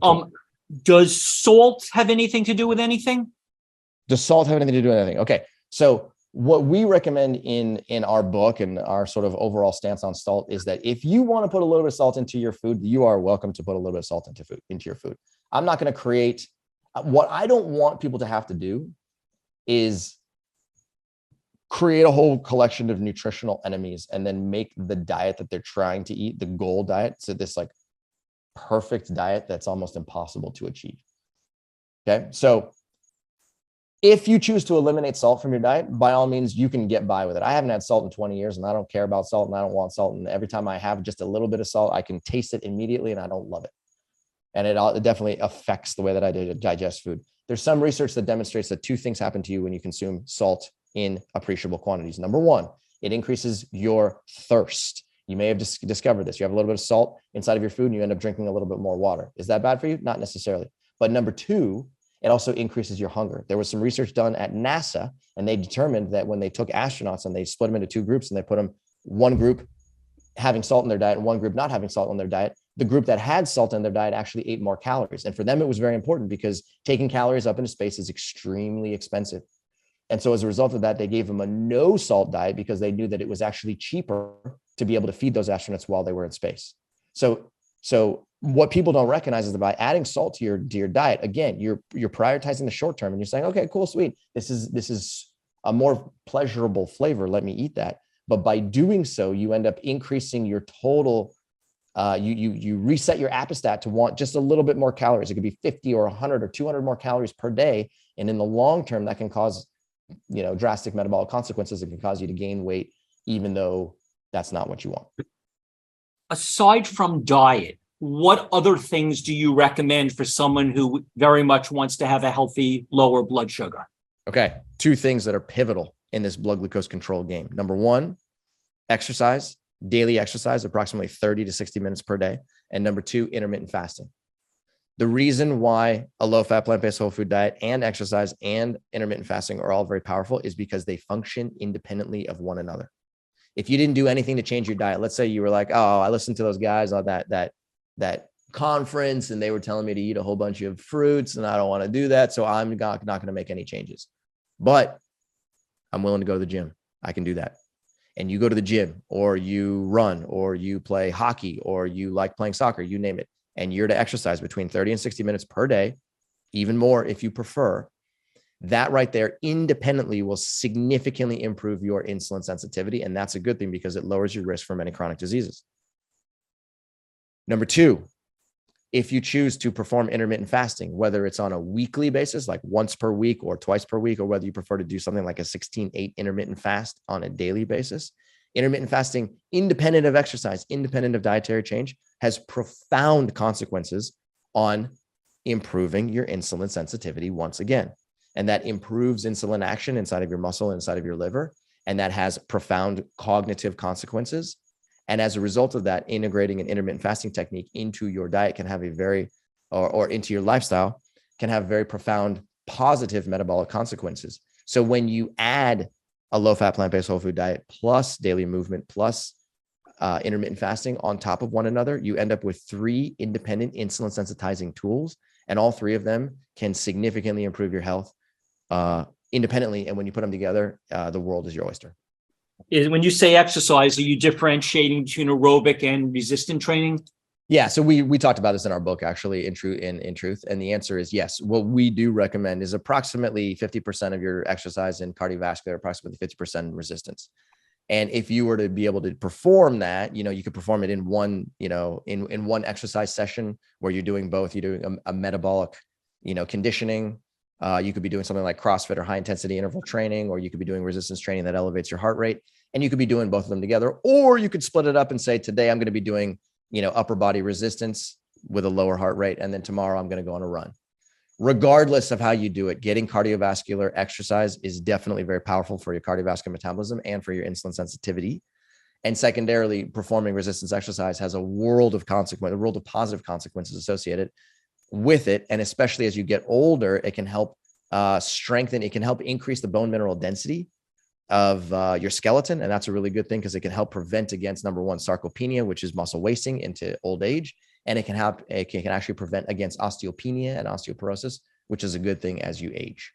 Cool. Does salt have anything to do with anything? Does salt have anything to do with anything? Okay. So what we recommend in our book and our sort of overall stance on salt is that if you want to put a little bit of salt into your food, you are welcome to put a little bit of salt into your food. I'm not going to create, what I don't want people to have to do is create a whole collection of nutritional enemies and then make the diet that they're trying to eat the goal diet. So this like perfect diet that's almost impossible to achieve. Okay. So if you choose to eliminate salt from your diet, by all means, you can get by with it. I haven't had salt in 20 years and I don't care about salt and I don't want salt. And every time I have just a little bit of salt, I can taste it immediately and I don't love it. And it definitely affects the way that I digest food. There's some research that demonstrates that two things happen to you when you consume salt in appreciable quantities. Number one, it increases your thirst. You may have discovered this. You have a little bit of salt inside of your food and you end up drinking a little bit more water. Is that bad for you? Not necessarily. But number two, it also increases your hunger. There was some research done at NASA, and they determined that when they took astronauts and they split them into two groups and they put them one group having salt in their diet and one group not having salt in their diet, the group that had salt in their diet actually ate more calories. And for them, it was very important because taking calories up into space is extremely expensive. And so as a result of that, they gave them a no salt diet because they knew that it was actually cheaper to be able to feed those astronauts while they were in space. So what people don't recognize is that by adding salt to your diet, again, you're prioritizing the short term and you're saying, okay, cool, sweet. This is a more pleasurable flavor. Let me eat that. But by doing so, you end up increasing your total. You reset your appestat to want just a little bit more calories. It could be 50 or 100 or 200 more calories per day. And in the long term, that can cause, drastic metabolic consequences. It can cause you to gain weight, even though that's not what you want. Aside from diet, what other things do you recommend for someone who very much wants to have a healthy, lower blood sugar? Okay. Two things that are pivotal in this blood glucose control game. Number one, exercise, daily exercise, approximately 30 to 60 minutes per day. And number two, intermittent fasting. The reason why a low-fat, plant-based whole food diet and exercise and intermittent fasting are all very powerful is because they function independently of one another. If you didn't do anything to change your diet, let's say you were like, oh, I listened to those guys on that conference and they were telling me to eat a whole bunch of fruits and I don't want to do that. So I'm not going to make any changes, but I'm willing to go to the gym. I can do that. And you go to the gym or you run or you play hockey or you like playing soccer, you name it. And you're to exercise between 30 and 60 minutes per day, even more if you prefer. That right there independently will significantly improve your insulin sensitivity. And that's a good thing because it lowers your risk for many chronic diseases. Number two, if you choose to perform intermittent fasting, whether it's on a weekly basis, like once per week or twice per week, or whether you prefer to do something like a 16-8 intermittent fast on a daily basis, intermittent fasting, independent of exercise, independent of dietary change, has profound consequences on improving your insulin sensitivity once again. And that improves insulin action inside of your muscle, inside of your liver. And that has profound cognitive consequences. And as a result of that, integrating an intermittent fasting technique into your diet can have or into your lifestyle can have very profound positive metabolic consequences. So when you add a low-fat, plant-based whole food diet plus daily movement plus intermittent fasting on top of one another, you end up with 3 independent insulin sensitizing tools. And all 3 of them can significantly improve your health independently. And when you put them together, the world is your oyster. When you say exercise, are you differentiating between aerobic and resistant training? Yeah. So we talked about this in our book, actually, in truth. And the answer is yes. What we do recommend is approximately 50% of your exercise in cardiovascular, approximately 50% in resistance. And if you were to be able to perform that, you could perform it in one, in one exercise session where you're doing both. You're doing a metabolic, conditioning. You could be doing something like CrossFit or high intensity interval training, or you could be doing resistance training that elevates your heart rate. And you could be doing both of them together, or you could split it up and say, today I'm going to be doing, upper body resistance with a lower heart rate. And then tomorrow I'm going to go on a run. Regardless of how you do it, getting cardiovascular exercise is definitely very powerful for your cardiovascular metabolism and for your insulin sensitivity. And secondarily, performing resistance exercise has a world of positive consequences associated with it. And especially as you get older, it can help strengthen, it can help increase the bone mineral density of your skeleton. And that's a really good thing because it can help prevent against, number one, sarcopenia, which is muscle wasting into old age. and it can actually prevent against osteopenia and osteoporosis, which is a good thing as you age.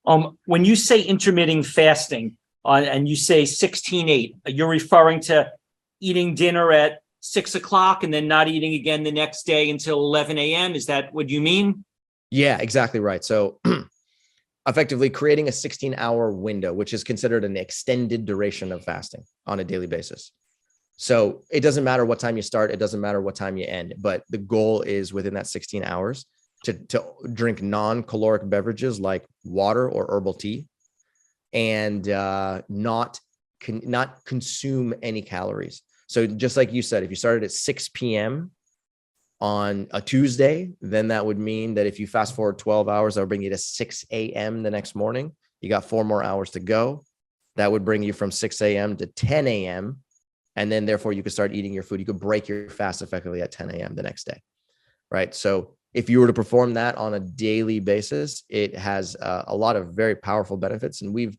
When you say intermittent fasting and you say 16-8, you're referring to eating dinner at 6 o'clock and then not eating again the next day until 11 a.m. Is that what you mean? Yeah, exactly right. So effectively creating a 16-hour window, which is considered an extended duration of fasting on a daily basis. So it doesn't matter what time you start. It doesn't matter what time you end, but the goal is within that 16 hours to drink non-caloric beverages like water or herbal tea, and not consume any calories. So just like you said, if you started at 6 p.m. on a Tuesday, then that would mean that if you fast forward 12 hours, that would bring you to 6 a.m. the next morning. You got 4 more hours to go. That would bring you from 6 a.m. to 10 a.m. And then therefore you could start eating your food. You could break your fast effectively at 10 a.m. the next day, right? So if you were to perform that on a daily basis, it has a lot of very powerful benefits. And we've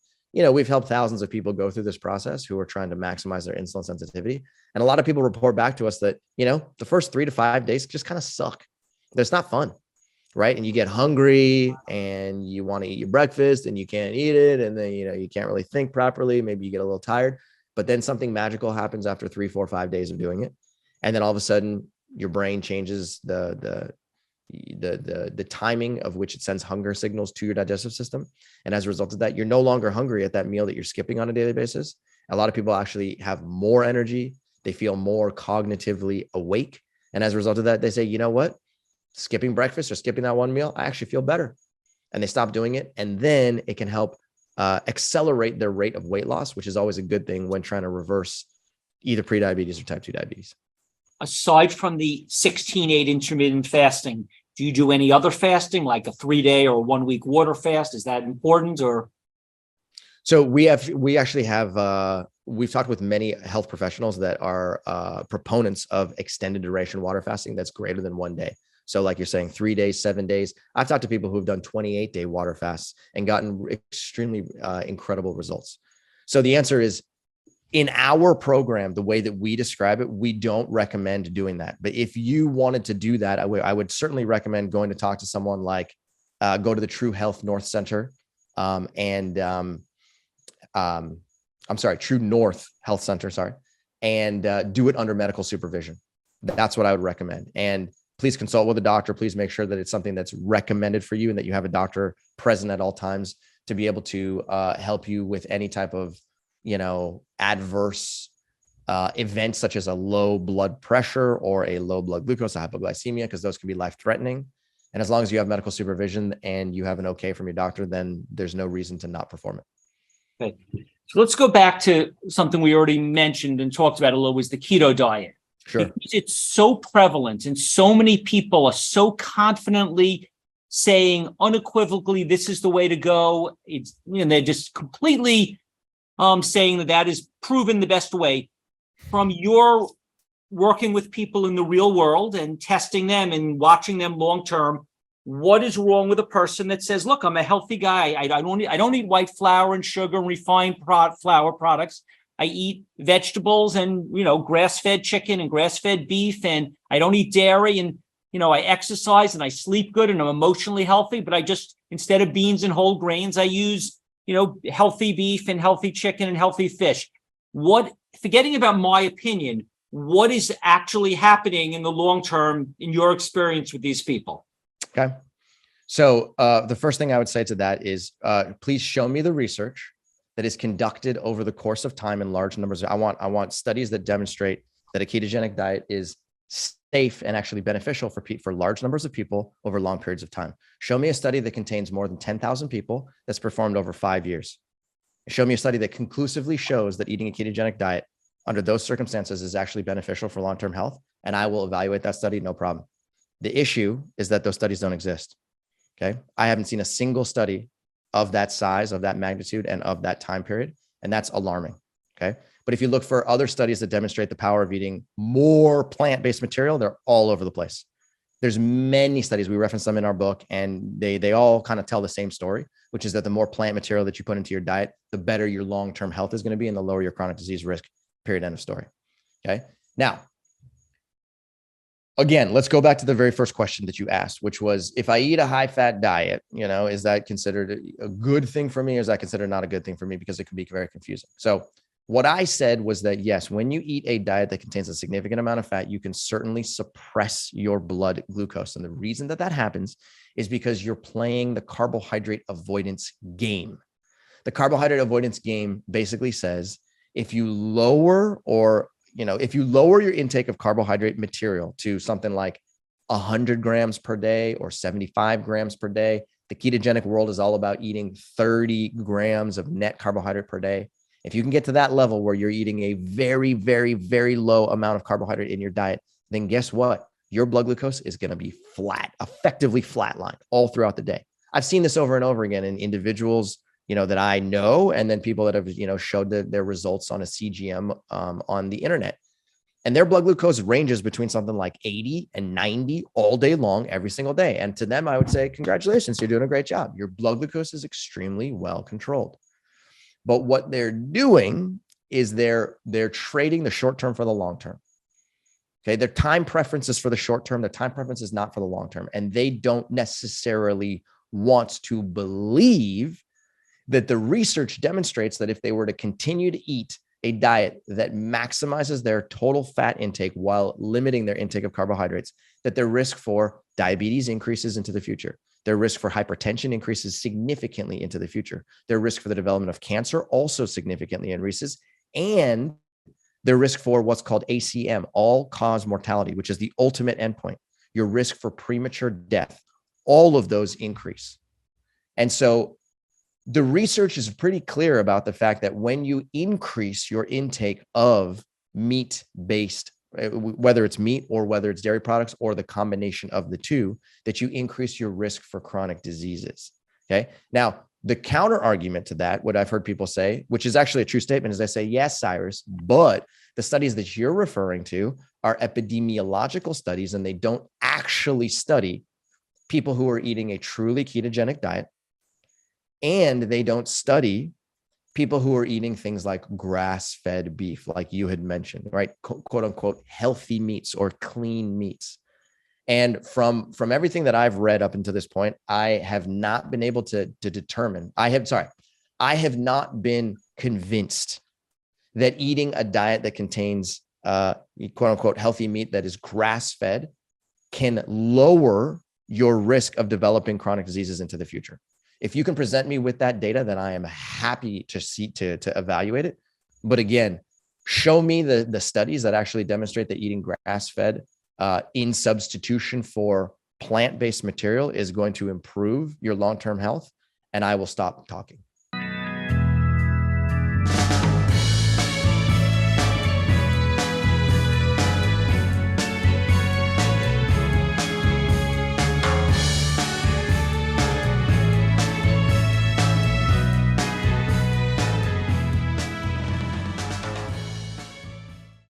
helped thousands of people go through this process who are trying to maximize their insulin sensitivity. And a lot of people report back to us that, the first 3 to 5 days just kind of suck. It's not fun, right? And you get hungry and you want to eat your breakfast and you can't eat it. And then, you can't really think properly. Maybe you get a little tired, but then something magical happens after 3, 4, 5 days of doing it. And then all of a sudden your brain changes the timing of which it sends hunger signals to your digestive system. And as a result of that, you're no longer hungry at that meal that you're skipping on a daily basis. A lot of people actually have more energy. They feel more cognitively awake. And as a result of that, they say, you know what? Skipping breakfast or skipping that one meal, I actually feel better. And they stop doing it. And then it can help accelerate their rate of weight loss, which is always a good thing when trying to reverse either prediabetes or type 2 diabetes. Aside from the 16-8 intermittent fasting, do you do any other fasting, like a 3-day or 1-week water fast? Is that important? Or so we've talked with many health professionals that are proponents of extended duration water fasting that's greater than 1 day. So like you're saying, 3 days, 7 days. I've talked to people who've done 28-day water fasts and gotten extremely incredible results. So the answer is, in our program, the way that we describe it, we don't recommend doing that. But if you wanted to do that, I would certainly recommend going to talk to someone like, go to the True Health North Center, True North Health Center, and do it under medical supervision. That's what I would recommend. And please consult with a doctor. Please make sure that it's something that's recommended for you and that you have a doctor present at all times to be able to help you with any type of adverse events such as a low blood pressure or a low blood glucose, hypoglycemia, because those can be life-threatening. And as long as you have medical supervision and you have an okay from your doctor, then there's no reason to not perform it. okay. So let's go back to something we already mentioned and talked about a little, was the keto diet. Sure. Because it's so prevalent and so many people are so confidently saying unequivocally, this is the way to go. It's, they're just completely saying that is proven the best way. From your working with people in the real world and testing them and watching them long term, what is wrong with a person that says, look, I'm a healthy guy. I don't eat white flour and sugar and refined flour products. I eat vegetables and, grass-fed chicken and grass-fed beef, and I don't eat dairy, and, I exercise and I sleep good and I'm emotionally healthy, but I just, instead of beans and whole grains, I use healthy beef and healthy chicken and healthy fish. Forgetting about my opinion, what is actually happening in the long term in your experience with these people? Okay. So the first thing I would say to that is, please show me the research that is conducted over the course of time in large numbers. I want studies that demonstrate that a ketogenic diet is safe and actually beneficial for large numbers of people over long periods of time. Show me a study that contains more than 10,000 people that's performed over 5 years. Show me a study that conclusively shows that eating a ketogenic diet under those circumstances is actually beneficial for long-term health, and I will evaluate that study, no problem. The issue is that those studies don't exist. Okay. I haven't seen a single study of that size, of that magnitude, and of that time period. And that's alarming. Okay. But if you look for other studies that demonstrate the power of eating more plant-based material, they're all over the place. There's many studies, we reference them in our book, and they all kind of tell the same story, which is that the more plant material that you put into your diet, the better your long-term health is going to be and the lower your chronic disease risk, period, end of story. Okay. Now, again, let's go back to the very first question that you asked, which was, if I eat a high fat diet, is that considered a good thing for me? Or is that considered not a good thing for me? Because it can be very confusing. So what I said was that, yes, when you eat a diet that contains a significant amount of fat, you can certainly suppress your blood glucose. And the reason that that happens is because you're playing the carbohydrate avoidance game. The carbohydrate avoidance game basically says, if you lower your intake of carbohydrate material to something like 100 grams per day or 75 grams per day, the ketogenic world is all about eating 30 grams of net carbohydrate per day. If you can get to that level where you're eating a very, very, very low amount of carbohydrate in your diet, then guess what? Your blood glucose is going to be flat, effectively flatlined all throughout the day. I've seen this over and over again in individuals, that I know, and then people that have, showed their results on a CGM on the internet. And their blood glucose ranges between something like 80 and 90 all day long, every single day. And to them, I would say, congratulations, you're doing a great job. Your blood glucose is extremely well controlled. But what they're doing is they're trading the short term for the long term. Okay. Their time preference is for the short term. Their time preference is not for the long term. And they don't necessarily want to believe that the research demonstrates that if they were to continue to eat a diet that maximizes their total fat intake while limiting their intake of carbohydrates, that their risk for diabetes increases into the future. Their risk for hypertension increases significantly into the future. Their risk for the development of cancer also significantly increases. And their risk for what's called ACM, all-cause mortality, which is the ultimate endpoint, your risk for premature death, all of those increase. And so the research is pretty clear about the fact that when you increase your intake of meat-based, whether it's meat or whether it's dairy products or the combination of the two, that you increase your risk for chronic diseases. Okay. Now, the counter argument to that, what I've heard people say, which is actually a true statement, is they say, yes, Cyrus, but the studies that you're referring to are epidemiological studies, and they don't actually study people who are eating a truly ketogenic diet. And they don't study people who are eating things like grass-fed beef, like you had mentioned, right? Quote unquote, healthy meats or clean meats. And from everything that I've read up until this point, I have not been able to determine, I have not been convinced that eating a diet that contains quote unquote healthy meat that is grass-fed can lower your risk of developing chronic diseases into the future. If you can present me with that data, then I am happy to see to evaluate it. But again, show me the studies that actually demonstrate that eating grass-fed in substitution for plant-based material is going to improve your long-term health, and I will stop talking.